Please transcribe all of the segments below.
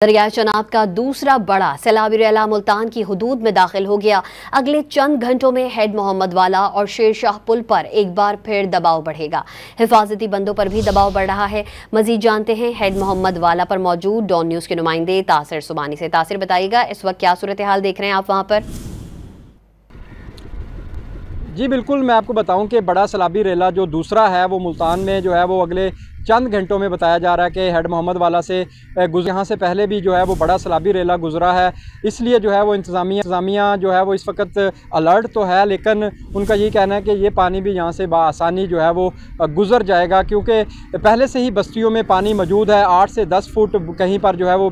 दरिया चनाब का दूसरा बड़ा सैलाबी रेला मुल्तान की हुदूद में दाखिल हो गया। अगले चंद घंटों में हेड मोहम्मद वाला और शेरशाह पुल पर एक बार फिर दबाव बढ़ेगा। हिफाजती बंदों पर भी दबाव बढ़ रहा है। मजीद जानते हैं हेड मोहम्मद वाला पर मौजूद डॉन न्यूज़ के नुमाइंदे तासिर सुबानी से। तासिर, बताइएगा इस वक्त क्या सूरत हाल देख रहे हैं आप वहाँ पर? जी बिल्कुल, मैं आपको बताऊं कि बड़ा सैलाबी रेला जो दूसरा है वो मुल्तान में जो है वो अगले चंद घंटों में बताया जा रहा है कि हेड मोहम्मद वाला से यहाँ से पहले भी जो है वो बड़ा सैलाबी रेला गुजरा है। इसलिए जो है वो इंतज़ामिया जो है वो इस वक्त अलर्ट तो है, लेकिन उनका ये कहना है कि ये पानी भी यहाँ से बआसानी जो है वो गुजर जाएगा, क्योंकि पहले से ही बस्तियों में पानी मौजूद है। 8 से 10 फुट, कहीं पर जो है वो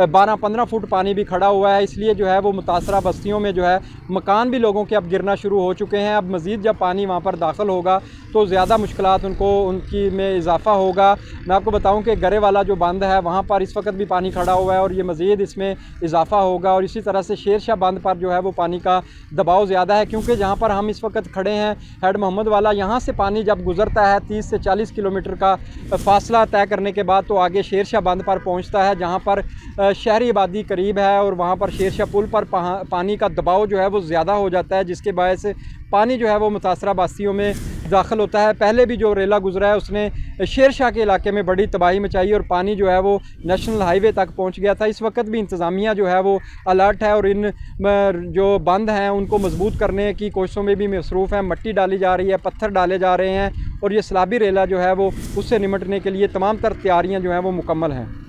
12-15 फुट पानी भी खड़ा हुआ है। इसलिए जो है वो मुतासरा बस्तियों में जो है मकान भी लोगों के अब गिरना शुरू हो चुके हैं। अब मज़ीद जब पानी वहाँ पर दाखिल होगा तो ज़्यादा मुश्किलात उनकी में इजाफ़ा होगा। मैं आपको बताऊं कि गरे वाला जो बंद है वहाँ पर इस वक्त भी पानी खड़ा हुआ है और ये मज़ीद इसमें इजाफ़ा होगा। और इसी तरह से शेरशाह बंद पर जो है वो पानी का दबाव ज़्यादा है, क्योंकि जहाँ पर हम इस वक्त खड़े हैं हेड मोहम्मद वाला, यहाँ से पानी जब गुजरता है 30 से 40 किलोमीटर का फासला तय करने के बाद तो आगे शेरशाह बंद पर पहुँचता है, जहाँ पर शहरी आबादी करीब है और वहाँ पर शेरशाह पुल पर पानी का दबाव जो है वो ज़्यादा हो जाता है, जिसके बायस पानी जो है वो मुतासरा बस्तियों में दाखिल होता है। पहले भी जो रेला गुजरा है उसने शेरशाह के इलाके में बड़ी तबाही मचाई और पानी जो है वो नेशनल हाईवे तक पहुंच गया था। इस वक्त भी इंतज़ामिया जो है वो अलर्ट है और इन जो बंद हैं उनको मजबूत करने की कोशिशों में भी मसरूफ़ है। मट्टी डाली जा रही है, पत्थर डाले जा रहे हैं और ये सैलाबी रेला जो है वो उससे निमटने के लिए तमाम तर तैयारियाँ जो हैं वो मुकम्मल हैं।